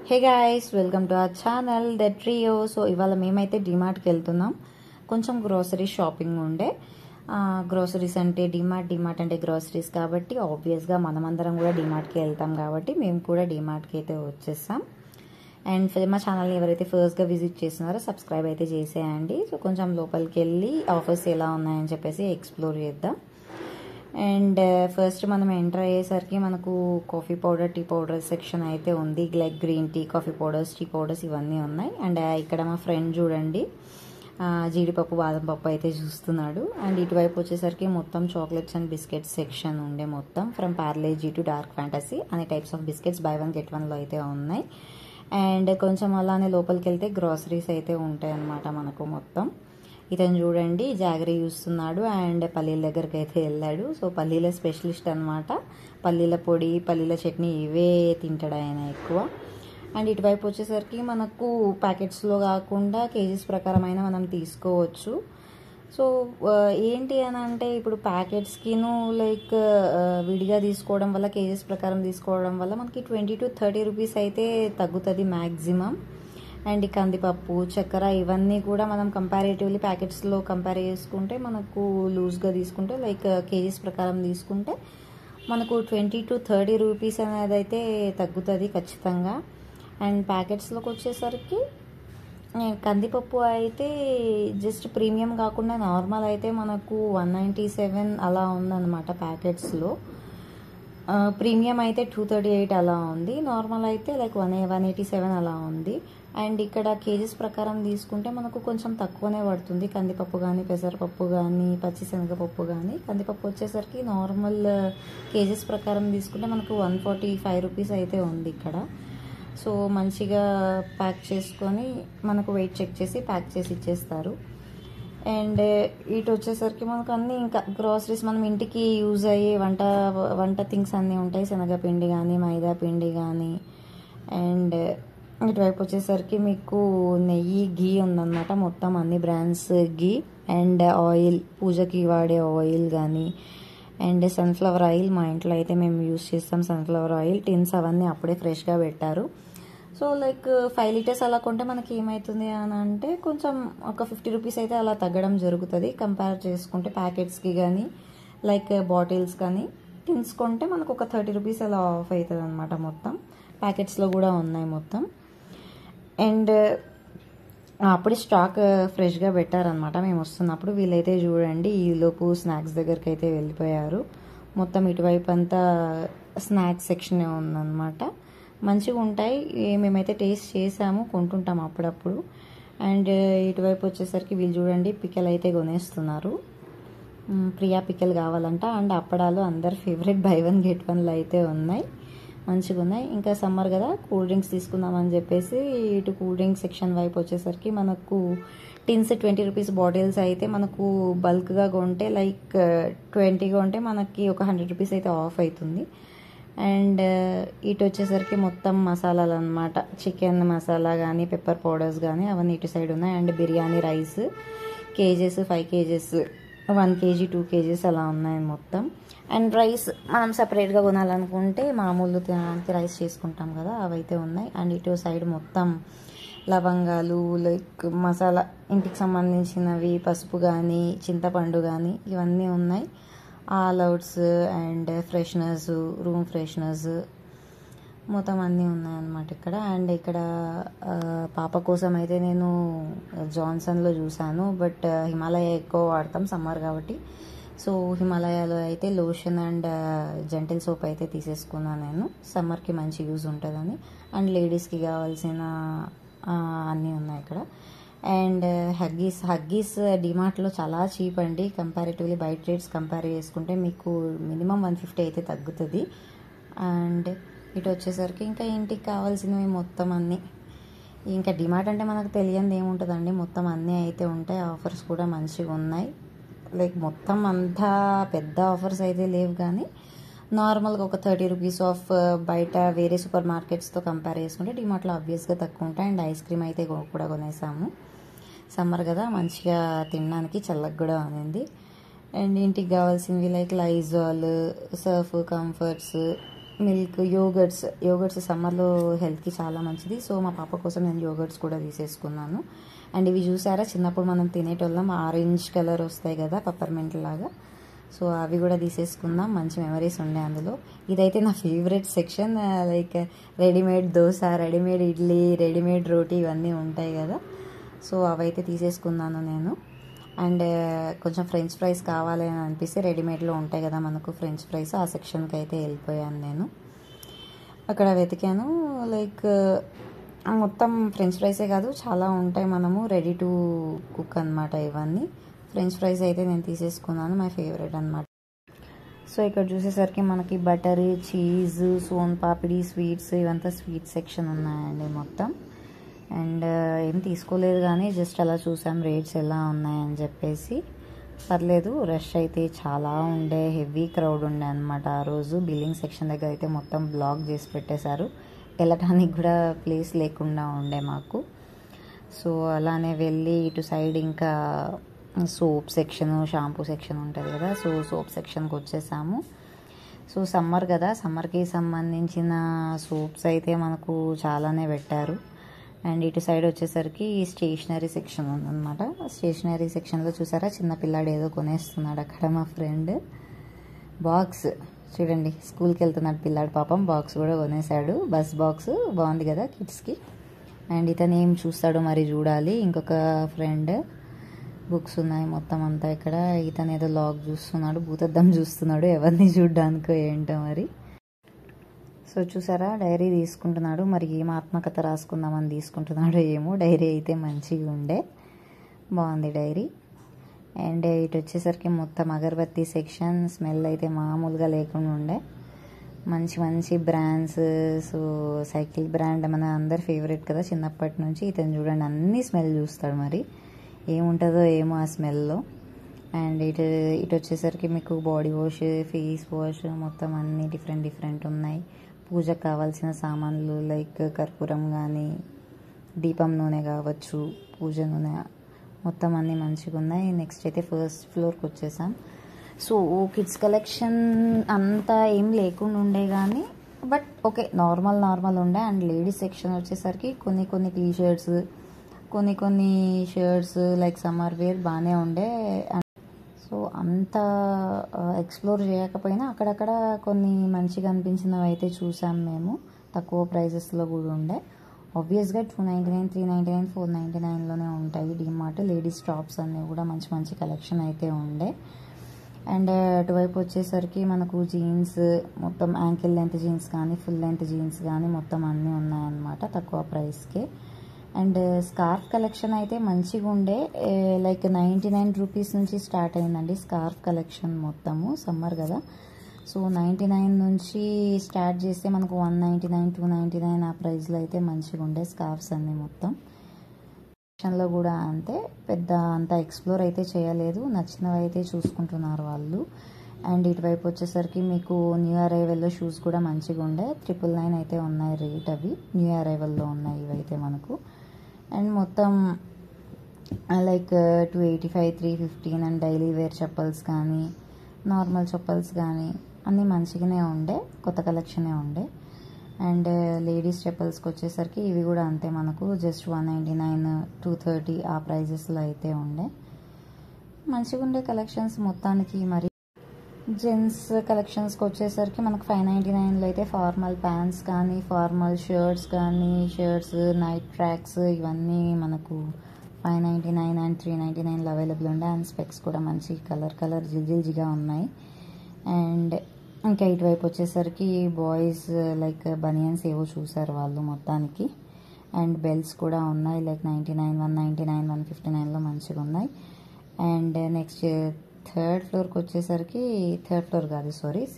Hey guys, welcome to our channel the trio. So ఇవాళ మేమైతే డిమార్ట్కి వెళ్తున్నాం. కొంచెం గ్రోసరీ షాపింగ్ ఉండే. గ్రోసరీస్ అంటే డిమార్ట్ అంటే గ్రోసరీస్ కాబట్టి ఆబ్వియస్గా మనమందరం కూడా డిమార్ట్కి వెళ్తాం కాబట్టి మేము కూడా డిమార్ట్కి అయితే వచ్చేసాం. అండ్ మా ఛానల్ని ఎవరైతే ఫస్ట్గా విజిట్ చేస్తున్నారో సబ్స్క్రైబ్ అయితే చేసేయండి. సో కొంచెం లోపలికి వెళ్ళి ఆఫర్స్ ఎలా ఉన్నాయని చెప్పేసి ఎక్స్ప్లోర్ చేద్దాం. అండ్ ఫస్ట్ మనం ఎంటర్ అయ్యేసరికి మనకు coffee powder, tea powder section అయితే ఉంది. Like green tea, coffee powders, tea powders ఇవన్నీ ఉన్నాయి. అండ్ ఇక్కడ మా ఫ్రెండ్ చూడండి జీడిపప్పు, బాదం పప్పు అయితే చూస్తున్నాడు. అండ్ ఇటువైపు వచ్చేసరికి మొత్తం చాక్లెట్స్ అండ్ బిస్కెట్స్ సెక్షన్ ఉండే. మొత్తం from Parle G to Dark Fantasy అనే types of biscuits buy one get వన్లో అయితే ఉన్నాయి. అండ్ కొంచెం అలానే లోపలికి వెళ్తే గ్రాసరీస్ అయితే ఉంటాయి అన్నమాట మనకు మొత్తం. ఇతను చూడండి జాగరీ చూస్తున్నాడు అండ్ పల్లీల దగ్గరికి అయితే వెళ్ళాడు. సో పల్లీల స్పెషలిస్ట్ అనమాట. పల్లీల పొడి, పల్లీల చట్నీ ఇవే తింటాడు ఆయన ఎక్కువ. అండ్ ఇటువైపు వచ్చేసరికి మనకు ప్యాకెట్స్లో కాకుండా కేజీస్ ప్రకారమైన మనం తీసుకోవచ్చు. సో ఏంటి అని అంటే ఇప్పుడు ప్యాకెట్స్కిను లైక్ విడిగా తీసుకోవడం వల్ల, కేజీస్ ప్రకారం తీసుకోవడం వల్ల మనకి 20 to 30 రూపీస్ అయితే తగ్గుతుంది మ్యాక్సిమం. అండ్ ఈ కందిపప్పు, చక్కెర ఇవన్నీ కూడా మనం కంపారేటివ్లీ ప్యాకెట్స్లో కంపేర్ చేసుకుంటే మనకు లూజ్గా తీసుకుంటే లైక్ కేజీస్ ప్రకారం తీసుకుంటే మనకు 20 to 30 రూపీస్ అనేది అయితే తగ్గుతుంది ఖచ్చితంగా. అండ్ ప్యాకెట్స్లోకి వచ్చేసరికి కందిపప్పు అయితే జస్ట్ ప్రీమియం కాకుండా నార్మల్ అయితే మనకు 197 అలా ఉందన్నమాట ప్యాకెట్స్లో. ప్రీమియం అయితే 238 అలా ఉంది. నార్మల్ అయితే లైక్ 187 అలా ఉంది. అండ్ ఇక్కడ కేజీస్ ప్రకారం తీసుకుంటే మనకు కొంచెం తక్కువనే పడుతుంది. కందిపప్పు కానీ, పెసరపప్పు కానీ, పచ్చిశనగపప్పు కానీ. కందిపప్పు వచ్చేసరికి నార్మల్ కేజీస్ ప్రకారం తీసుకుంటే మనకు 145 రూపీస్ అయితే ఉంది ఇక్కడ. సో మంచిగా ప్యాక్ చేసుకొని మనకు వెయిట్ చెక్ చేసి ప్యాక్ చేసి ఇచ్చేస్తారు. అండ్ ఇటు వచ్చేసరికి మనకు అన్నీ ఇంకా గ్రాసరీస్ మనం ఇంటికి యూజ్ అయ్యే వంట థింగ్స్ అన్నీ ఉంటాయి. శనగపిండి కానీ, మైదా పిండి కానీ. అండ్ ఇటువైపు వచ్చేసరికి మీకు నెయ్యి, ఘీ ఉందన్నమాట. మొత్తం అన్ని బ్రాండ్స్ ఘీ అండ్ ఆయిల్, పూజకి వాడే ఆయిల్ కానీ. అండ్ సన్ఫ్లవర్ ఆయిల్ మా ఇంట్లో అయితే మేము యూజ్ చేస్తాం. సన్ఫ్లవర్ ఆయిల్ టిన్స్ అవన్నీ అప్పుడే ఫ్రెష్గా పెట్టారు. సో లైక్ 5 లీటర్స్ అలా కొంటే మనకి ఏమవుతుంది అని అంటే కొంచెం ఒక 50 రూపీస్ అయితే అలా తగ్గడం జరుగుతుంది కంపేర్ చేసుకుంటే ప్యాకెట్స్కి కానీ లైక్ బాటిల్స్ కానీ. టిన్స్ కొంటే మనకు ఒక 30 రూపీస్ అలా ఆఫ్ అవుతుంది అనమాట. మొత్తం ప్యాకెట్స్లో కూడా ఉన్నాయి మొత్తం. అండ్ అప్పుడే స్టాక్ ఫ్రెష్గా పెట్టారనమాట మేము వస్తున్నప్పుడు. వీళ్ళైతే చూడండి ఈలోపు స్నాక్స్ దగ్గరికి అయితే వెళ్ళిపోయారు. మొత్తం ఇటువైపు అంతా స్నాక్స్ సెక్షనే ఉందన్నమాట. మంచిగా ఉంటాయి. మేమైతే టేస్ట్ చేసాము, కొంటుంటాము అప్పుడప్పుడు. అండ్ ఇటువైపు వచ్చేసరికి వీళ్ళు చూడండి పికెల్ అయితే కొనేస్తున్నారు. ప్రియా పికెల్ కావాలంట. అండ్ అప్పడాలు అందరు ఫేవరెట్ బై వన్ గెట్ వన్లు అయితే ఉన్నాయి, మంచిగా ఉన్నాయి. ఇంకా సమ్మర్ కదా కూల్ డ్రింక్స్ తీసుకుందామని చెప్పేసి ఇటు కూల్ డ్రింక్స్ సెక్షన్ వైపు వచ్చేసరికి మనకు టిన్స్ 20 రూపీస్ బాటిల్స్ అయితే మనకు బల్క్గా కొంటే లైక్ 20 కొంటే మనకి ఒక 100 రూపీస్ అయితే ఆఫ్ అవుతుంది. అండ్ ఇటు వచ్చేసరికి మొత్తం మసాలాలు అనమాట. చికెన్ మసాలా కానీ, పెప్పర్ పౌడర్స్ కానీ అవన్నీ ఇటు సైడ్ ఉన్నాయి. And biryani rice kgs, 5 kgs, 1 KG, 2 kgs అలా ఉన్నాయి మొత్తం. అండ్ రైస్ మనం సపరేట్గా కొనాలనుకుంటే మామూలు రైస్ చేసుకుంటాం కదా అవైతే ఉన్నాయి. అండ్ ఇటు సైడ్ మొత్తం లవంగాలు లైక్ మసాలా ఇంటికి సంబంధించినవి, పసుపు కానీ, చింతపండు కానీ ఇవన్నీ ఉన్నాయి. All outs and fresheners, room fresheners మొత్తం అన్నీ ఉన్నాయన్నమాట ఇక్కడ. అండ్ ఇక్కడ పాప కోసం అయితే నేను జాన్సన్లో చూసాను. బట్ హిమాలయ ఎక్కువ వాడతాం సమ్మర్ కాబట్టి. సో హిమాలయాలో అయితే లోషన్ అండ్ జెంటిల్ సోప్ అయితే తీసేసుకున్నాను నేను. సమ్మర్కి మంచి యూజ్ ఉంటుందని. అండ్ లేడీస్కి కావాల్సిన అన్నీ ఉన్నాయి ఇక్కడ. అండ్ హగ్గీస్ డిమార్ట్లో చాలా చీప్ అండి. కంపారిటివ్లీ బయట రేట్స్ కంపేర్ చేసుకుంటే మీకు మినిమం 150 అయితే తగ్గుతుంది. అండ్ ఇటు వచ్చేసరికి ఇంకా ఇంటికి కావాల్సినవి మొత్తం అన్నీ. ఇంకా డిమార్ట్ అంటే మనకు తెలియంది ఏముంటుందండి, మొత్తం అన్నీ అయితే ఉంటాయి. ఆఫర్స్ కూడా మంచిగా ఉన్నాయి. లైక్ మొత్తం అంతా పెద్ద ఆఫర్స్ అయితే లేవు కానీ నార్మల్గా ఒక 30 రూపీస్ ఆఫ్ బయట వేరే సూపర్ మార్కెట్స్తో కంపేర్ చేసుకుంటే డిమార్ట్లో ఆబ్వియస్గా తక్కువ ఉంటాయి. అండ్ ఐస్ క్రీమ్ అయితే కూడా కొనేసాము. సమ్మర్ కదా మంచిగా తినడానికి, చల్లగా కూడా ఉంది. అండ్ ఇంటికి కావాల్సినవి like Lysol, Surf, comforts milk yogurts సమ్మర్లో హెల్త్కి చాలా మంచిది. సో మా పాప కోసం నేను యోగర్ట్స్ కూడా తీసేసుకున్నాను. అండ్ ఇవి చూసారా, చిన్నప్పుడు మనం తినేటోళ్ళం, ఆరెంజ్ కలర్ వస్తాయి కదా పెప్పర్మెంట్ లాగా. సో అవి కూడా తీసేసుకుందాం, మంచి మెమరీస్ ఉండే అందులో. ఇదైతే నా favourite section, like readymade dosa, readymade idli, readymade roti ఇవన్నీ ఉంటాయి కదా. సో అవైతే తీసేసుకున్నాను నేను. అండ్ కొంచెం ఫ్రెంచ్ ఫ్రైస్ కావాలి అని అనిపిస్తే రెడీమేడ్లో ఉంటాయి కదా మనకు ఫ్రెంచ్ ఫ్రైస్, ఆ సెక్షన్కి అయితే వెళ్ళిపోయాను నేను. అక్కడ వెతికాను, లైక్ మొత్తం ఫ్రెంచ్ ఫ్రైసే కాదు చాలా ఉంటాయి, మనము రెడీ టు కుక్ అనమాట ఇవన్నీ. ఫ్రెంచ్ ఫ్రైస్ అయితే నేను తీసేసుకున్నాను, మై ఫేవరెట్ అనమాట. సో ఇక్కడ చూసేసరికి మనకి బటర్, చీజ్, సోన్ పాపిడి, స్వీట్స్, ఇవంతా స్వీట్ సెక్షన్ ఉన్నాయండి మొత్తం. అండ్ ఏం తీసుకోలేదు కానీ జస్ట్ అలా చూసాం రేట్స్ ఎలా ఉన్నాయని చెప్పేసి. పర్లేదు, రష్ అయితే చాలా ఉండే, హెవీ క్రౌడ్ ఉండే అనమాట ఆ రోజు. బిల్లింగ్ సెక్షన్ దగ్గర అయితే మొత్తం బ్లాక్ చేసి పెట్టేశారు, వెళ్ళటానికి కూడా ప్లేస్ లేకుండా ఉండే మాకు. సో అలానే వెళ్ళి ఇటు సైడ్ ఇంకా సోప్ సెక్షన్, షాంపూ సెక్షన్ ఉంటుంది కదా, సో సోప్ సెక్షన్కి వచ్చేసాము. సో సమ్మర్ కదా, సమ్మర్కి సంబంధించిన సోప్స్ అయితే మనకు చాలానే పెట్టారు. అండ్ ఇటు సైడ్ వచ్చేసరికి స్టేషనరీ సెక్షన్ ఉందన్నమాట. స్టేషనరీ సెక్షన్లో చూసారా, చిన్న పిల్లాడు ఏదో కొనేస్తున్నాడు అక్కడ, మా ఫ్రెండ్. బాక్స్ చూడండి, స్కూల్కి వెళ్తున్నాడు పిల్లాడు పాపం, బాక్స్ కూడా కొనేసాడు, బస్ బాక్స్ బాగుంది కదా కిడ్స్కి. అండ్ ఇతను ఏం చూస్తాడో మరి చూడాలి. ఇంకొక ఫ్రెండ్ బుక్స్ ఉన్నాయి మొత్తం అంతా ఇక్కడ. ఇతను ఏదో లాగ్ చూస్తున్నాడు, భూతద్దం చూస్తున్నాడు, ఎవరిని చూడ్డానికో ఏంటో మరి. సో చూసారా, డైరీ తీసుకుంటున్నాడు, మరి ఏం ఆత్మకథ రాసుకుందామని తీసుకుంటున్నాడు ఏమో. డైరీ అయితే మంచిగా ఉండే, బాగుంది డైరీ. అండ్ ఇటు వచ్చేసరికి మొత్తం అగరబత్తి సెక్షన్, స్మెల్ అయితే మామూలుగా లేకుండా ఉండే, మంచి మంచి బ్రాండ్స్. సో సైకిల్ బ్రాండ్ మన అందరి ఫేవరెట్ కదా చిన్నప్పటి నుంచి. ఇతను చూడండి అన్ని స్మెల్ చూస్తాడు, మరి ఏముంటుందో ఏమో ఆ స్మెల్లో. అండ్ ఇటు వచ్చేసరికి మీకు బాడీ వాష్, ఫేస్ వాష్, మొత్తం అన్నీ డిఫరెంట్ ఉన్నాయి. పూజకు కావాల్సిన సామాన్లు లైక్ కర్పూరం కానీ, దీపం నూనె కావచ్చు, పూజ నూనె, మొత్తం అన్నీ మంచిగా ఉన్నాయి. నెక్స్ట్ అయితే ఫస్ట్ ఫ్లోర్కి వచ్చేసాం. సో కిడ్స్ కలెక్షన్ అంతా ఏం లేకుండా ఉండే కానీ, బట్ ఓకే నార్మల్ ఉండే. అండ్ లేడీస్ సెక్షన్ వచ్చేసరికి కొన్ని టీ షర్ట్స్, కొన్ని షర్ట్స్ లైక్ సమ్మర్ వేర్ బాగానే ఉండే. సో అంత ఎక్స్ప్లోర్ చేయకపోయినా అక్కడక్కడ కొన్ని మంచిగా అనిపించినవి అయితే చూసాం మేము, తక్కువ ప్రైజెస్లో కూడా ఉండే. ఆబ్వియస్గా 299, 399, 499లోనే ఉంటాయి డీమార్ట్. లేడీస్ టాప్స్ అన్నీ కూడా మంచి కలెక్షన్ అయితే ఉండే. అండ్ అటువైపు వచ్చేసరికి మనకు జీన్స్, మొత్తం యాంకిల్ లెంత్ జీన్స్ కానీ, ఫుల్ లెంత్ జీన్స్ కానీ మొత్తం అన్నీ ఉన్నాయన్నమాట తక్కువ ప్రైస్కే. అండ్ స్కార్ఫ్ కలెక్షన్ అయితే మంచిగా ఉండే, లైక్ 99 రూపీస్ నుంచి స్టార్ట్ అయిందండి స్కార్ఫ్ కలెక్షన్ మొత్తము. సమ్మర్ కదా, సో 99 నుంచి స్టార్ట్ చేస్తే మనకు 199, 299 ఆ ప్రైస్లో అయితే మంచిగా ఉండే స్కార్ఫ్స్ అన్నీ మొత్తం. సెక్షన్లో కూడా అంతే, పెద్ద అంత ఎక్స్ప్లోర్ అయితే చేయలేదు, నచ్చినవి అయితే చూసుకుంటున్నారు వాళ్ళు. అండ్ ఇటువైపు వచ్చేసరికి మీకు న్యూ అరైవల్లో షూస్ కూడా మంచిగా ఉండే, 999 అయితే ఉన్నాయి రేట్, అవి న్యూ అరైవల్లో ఉన్నాయి ఇవైతే మనకు. అండ్ మొత్తం like 285, 315 and daily wear chappals కానీ, నార్మల్ చెప్పల్స్ కానీ అన్నీ మంచిగానే ఉండే, కొత్త కలెక్షనే ఉండే. అండ్ లేడీస్ చెప్పల్స్కి వచ్చేసరికి ఇవి కూడా అంతే, మనకు జస్ట్ 199, 230 ఆ ప్రైజెస్లో అయితే ఉండే, మంచిగా ఉండే కలెక్షన్స్ మొత్తానికి. మరి జెంట్స్ కలెక్షన్స్కి వచ్చేసరికి మనకు 599లో అయితే ఫార్మల్ ప్యాంట్స్ కానీ, ఫార్మల్ షర్ట్స్ కానీ, షర్ట్స్, నైట్ ట్రాక్స్ ఇవన్నీ మనకు 599 అండ్ 399లో అవైలబుల్ ఉండే. అండ్ స్పెక్స్ కూడా మంచి కలర్ జిల్జిగా ఉన్నాయి. అండ్ ఇంకా ఇటువైపు వచ్చేసరికి బాయ్స్ లైక్ బనియన్స్ ఏవో చూసారు వాళ్ళు మొత్తానికి. అండ్ బెల్ట్స్ కూడా ఉన్నాయి, లైక్ 99, 199, 159లో మంచిగా ఉన్నాయి. అండ్ నెక్స్ట్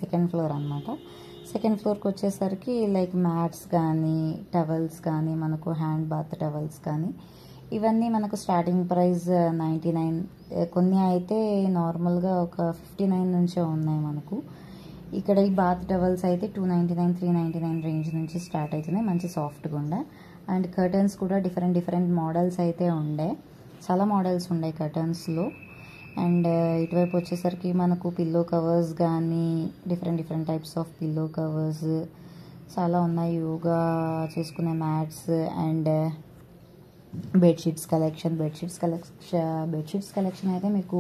సెకండ్ ఫ్లోర్ అనమాట. సెకండ్ ఫ్లోర్కి వచ్చేసరికి లైక్ మ్యాట్స్ కానీ, టవల్స్ కానీ, మనకు హ్యాండ్ బాత్ టవల్స్ కానీ, ఇవన్నీ మనకు స్టార్టింగ్ ప్రైస్ 99, కొన్ని అయితే నార్మల్గా ఒక 59 నుంచే ఉన్నాయి మనకు. ఇక్కడ ఈ బాత్ టవల్స్ అయితే 299, 399 రేంజ్ నుంచి స్టార్ట్ అవుతున్నాయి, మంచి సాఫ్ట్గా ఉండే. అండ్ కర్టన్స్ కూడా డిఫరెంట్ మోడల్స్ అయితే ఉండే, చాలా మోడల్స్ ఉండే కర్టన్స్లో. అండ్ ఇటువైపు వచ్చేసరికి మనకు పిల్లో కవర్స్ కానీ different types of pillow covers చాలా ఉన్నాయి. యోగా చేసుకునే మ్యాట్స్ అండ్ బెడ్షీట్స్ కలెక్షన్ అయితే మీకు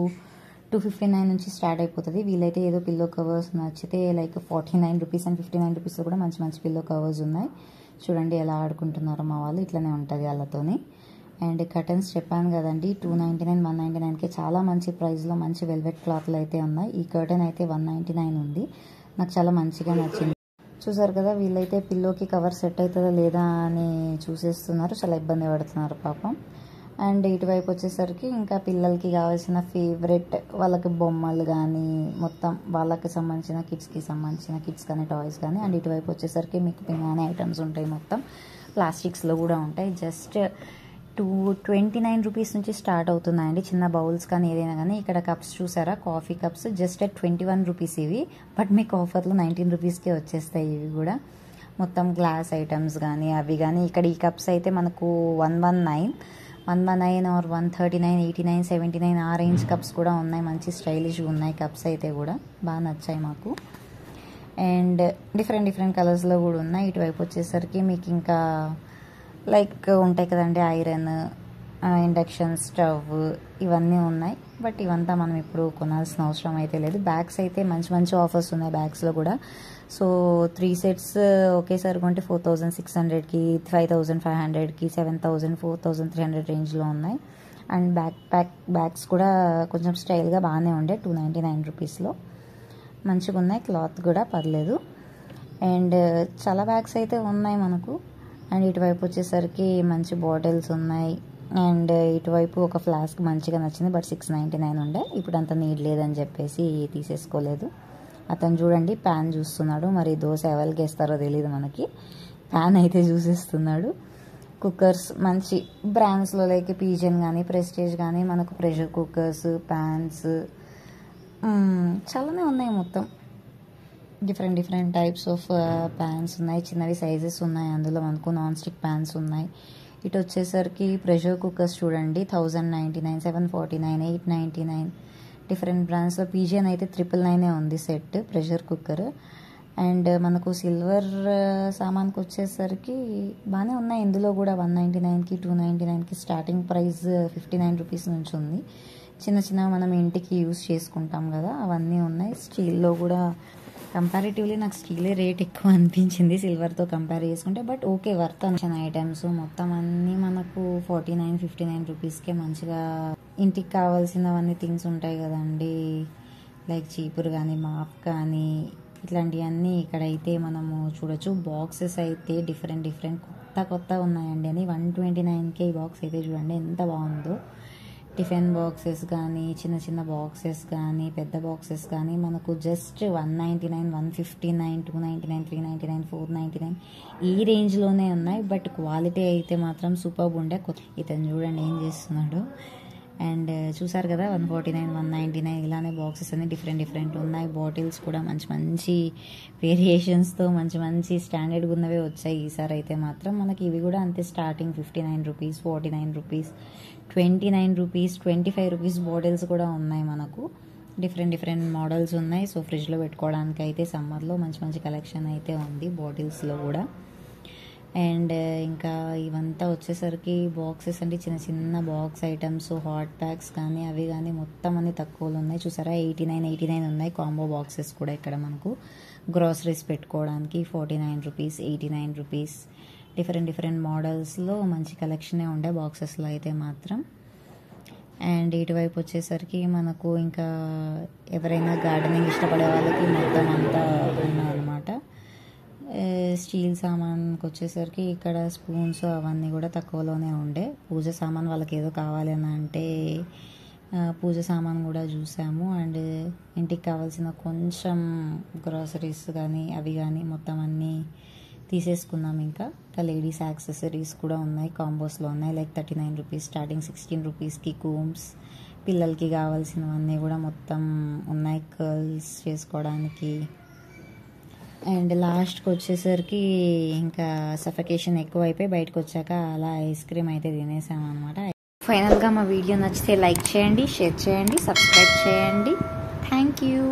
259 నుంచి స్టార్ట్ అయిపోతుంది. వీలైతే ఏదో పిల్లో కవర్స్ నచ్చితే లైక్ 49 రూపీస్ అండ్ 59 రూపీస్లో కూడా మంచి మంచి పిల్లో కవర్స్ ఉన్నాయి. చూడండి ఎలా ఆడుకుంటున్నారో మా వాళ్ళు. ఇట్లనే ఉంటుంది వాళ్ళతోని. అండ్ కర్టన్స్ చెప్పాను కదండి, 299 199కి చాలా మంచి ప్రైస్లో మంచి వెల్వెట్ క్లాత్లు అయితే ఉన్నాయి. ఈ కర్టన్ అయితే 199 ఉంది. నాకు చాలా మంచిగా నచ్చింది. చూసారు కదా, వీళ్ళైతే పిల్లోకి కవర్ సెట్ అవుతుందా లేదా అని చూసేస్తున్నారు. చాలా ఇబ్బంది పడుతున్నారు పాపం. అండ్ ఇటువైపు వచ్చేసరికి ఇంకా పిల్లలకి కావాల్సిన ఫేవరెట్ వాళ్ళకి బొమ్మలు కానీ మొత్తం వాళ్ళకి సంబంధించిన కిడ్స్ కానీ టాయ్స్ కానీ. అండ్ ఇటువైపు వచ్చేసరికి మీకు పింగాణి ఐటమ్స్ ఉంటాయి. మొత్తం ప్లాస్టిక్స్లో కూడా ఉంటాయి. జస్ట్ 229 రూపీస్ నుంచి స్టార్ట్ అవుతున్నాయండి. చిన్న బౌల్స్ కానీ ఏదైనా కానీ. ఇక్కడ కప్స్ చూసారా, కాఫీ కప్స్ జస్ట్ 21 రూపీస్ ఇవి. బట్ మీకు ఆఫర్లో 19 రూపీస్కే వచ్చేస్తాయి ఇవి కూడా. మొత్తం గ్లాస్ ఐటమ్స్ కానీ అవి కానీ. ఇక్కడ ఈ కప్స్ అయితే మనకు 119 ఆర్ 139, 89, 79 ఆ రేంజ్ కప్స్ కూడా ఉన్నాయి. మంచి స్టైలిష్గా ఉన్నాయి కప్స్ అయితే కూడా. బాగా నచ్చాయి మాకు. అండ్ డిఫరెంట్ కలర్స్లో కూడా ఉన్నాయి. ఇటువైపు వచ్చేసరికి మీకు ఇంకా లైక్ ఉంటాయి కదండి, ఐరన్, ఇండక్షన్ స్టవ్ ఇవన్నీ ఉన్నాయి. బట్ ఇవంతా మనం ఇప్పుడు కొనాల్సిన అవసరం అయితే లేదు. బ్యాగ్స్ అయితే మంచి ఆఫర్స్ ఉన్నాయి బ్యాగ్స్లో కూడా. సో 3 సెట్స్ ఒకేసారి కొంటే 4600కి, 5500కి, 7000, 4300 రేంజ్లో ఉన్నాయి. అండ్ బ్యాగ్స్ కూడా కొంచెం స్టైల్గా బాగానే ఉండే 299 రూపీస్లో మంచిగా ఉన్నాయి. క్లాత్ కూడా పర్లేదు. అండ్ చాలా బ్యాగ్స్ అయితే ఉన్నాయి మనకు. అండ్ ఇటువైపు వచ్చేసరికి మంచి బాటిల్స్ ఉన్నాయి. అండ్ ఇటువైపు ఒక ఫ్లాస్క్ మంచిగా నచ్చింది. బట్ 699 ఉండే. ఇప్పుడు అంత నీడ్ లేదని చెప్పేసి తీసేసుకోలేదు. అతను చూడండి ప్యాన్ చూస్తున్నాడు. మరి దోశ ఎవరికి వేస్తారో తెలియదు మనకి. ప్యాన్ అయితే చూసేస్తున్నాడు. కుక్కర్స్ మంచి బ్రాండ్స్లో లైక్ పిజన్ కానీ ప్రెస్టేజ్ కానీ మనకు ప్రెషర్ కుక్కర్స్, ప్యాన్స్ చాలానే ఉన్నాయి. మొత్తం డిఫరెంట్ టైప్స్ ఆఫ్ ప్యాన్స్ ఉన్నాయి. చిన్నవి సైజెస్ ఉన్నాయి. అందులో మనకు నాన్ స్టిక్ ప్యాన్స్ ఉన్నాయి. ఇటు వచ్చేసరికి ప్రెషర్ కుక్కర్స్ చూడండి, 1099, 749, 899 డిఫరెంట్ బ్రాండ్స్లో. పీజియన్ అయితే 999 ఉంది సెట్ ప్రెషర్ కుక్కర్. అండ్ మనకు సిల్వర్ సామాన్కి వచ్చేసరికి బాగానే ఉన్నాయి. ఇందులో కూడా 199కి, 299కి స్టార్టింగ్ ప్రైస్ 59 రూపీస్ నుంచి ఉంది. చిన్న మనం ఇంటికి యూజ్ చేసుకుంటాం కదా, అవన్నీ ఉన్నాయి. స్టీల్లో కూడా కంపారిటివ్లీ నాకు స్టీలే రేట్ ఎక్కువ అనిపించింది సిల్వర్తో కంపేర్ చేసుకుంటే. బట్ ఓకే, వర్త్ అనిచిన ఐటమ్స్ మొత్తం అన్నీ మనకు 49, 59 రూపీస్కే మంచిగా ఇంటికి కావాల్సినవన్నీ థింగ్స్ ఉంటాయి కదండి, లైక్ చీపురు కానీ మాప్ కానీ ఇట్లాంటివన్నీ ఇక్కడైతే మనము చూడొచ్చు. బాక్సెస్ అయితే డిఫరెంట్ కొత్త ఉన్నాయండి. అని 129కే ఈ బాక్స్ అయితే చూడండి ఎంత బాగుందో. టిఫిన్ బాక్సెస్ కానీ చిన్న బాక్సెస్ కానీ పెద్ద బాక్సెస్ కానీ మనకు జస్ట్ 199, 159, 299, 399, 499 ఈ రేంజ్లోనే ఉన్నాయి. బట్ క్వాలిటీ అయితే మాత్రం సూపర్బ్ ఉండే. ఇతను చూడండి ఏం చేస్తున్నాడు. అండ్ చూసారు కదా, 149, 199 ఇలానే బాక్సెస్ అన్ని డిఫరెంట్ ఉన్నాయి. బాటిల్స్ కూడా మంచి వేరియేషన్స్తో మంచి స్టాండర్డ్గా ఉన్నవే వచ్చాయి ఈసారి అయితే మాత్రం. మనకి ఇవి కూడా అంతే starting 59 rupees, 49 rupees, 29 rupees, 25 rupees bottles కూడా ఉన్నాయి మనకు. డిఫరెంట్ మోడల్స్ ఉన్నాయి. సో ఫ్రిడ్జ్లో పెట్టుకోవడానికి అయితే సమ్మర్లో మంచి కలెక్షన్ అయితే ఉంది బాటిల్స్లో కూడా. అండ్ ఇంకా ఇవంతా వచ్చేసరికి బాక్సెస్ అంటే చిన్న బాక్స్ ఐటమ్స్, హాట్ ప్యాక్స్ కానీ అవి కానీ మొత్తం అన్ని తక్కువలో ఉన్నాయి. చూసారా 89 ఉన్నాయి. కాంబో బాక్సెస్ కూడా ఇక్కడ మనకు గ్రాసరీస్ పెట్టుకోవడానికి 49 రూపీస్, 89 రూపీస్ డిఫరెంట్ మోడల్స్లో మంచి కలెక్షనే ఉండే బాక్సెస్లో అయితే మాత్రం. అండ్ ఇటువైపు వచ్చేసరికి మనకు ఇంకా ఎవరైనా గార్డెనింగ్ ఇష్టపడే వాళ్ళకి మొత్తం అంతా ఉన్నాయన్నమాట. స్టీల్ సామాన్కి వచ్చేసరికి ఇక్కడ స్పూన్స్ అవన్నీ కూడా తక్కువలోనే ఉండే. పూజ సామాన్ వాళ్ళకి ఏదో కావాలి అని అంటే పూజ సామాన్ కూడా చూసాము. అండ్ ఇంటికి కావాల్సిన కొంచెం గ్రాసరీస్ కానీ అవి కానీ మొత్తం అన్నీ తీసేసుకున్నాం. ఇంకా లేడీస్ యాక్సెసరీస్ కూడా ఉన్నాయి, కాంబోస్లో ఉన్నాయి. లైక్ 39 రూపీస్ స్టార్టింగ్, 16 రూపీస్కి కూమ్స్, పిల్లలకి కావాల్సినవన్నీ కూడా మొత్తం ఉన్నాయి, కర్ల్స్ చేసుకోవడానికి. అండ్ లాస్ట్కి వచ్చేసరికి ఇంకా సఫకేషన్ ఎక్కువ అయిపోయి బయటకు వచ్చాక అలా ఐస్ క్రీమ్ అయితే తినేసామన్నమాట. ఫైనల్గా మా వీడియో నచ్చితే లైక్ చేయండి, షేర్ చేయండి, సబ్స్క్రైబ్ చేయండి. Thank you.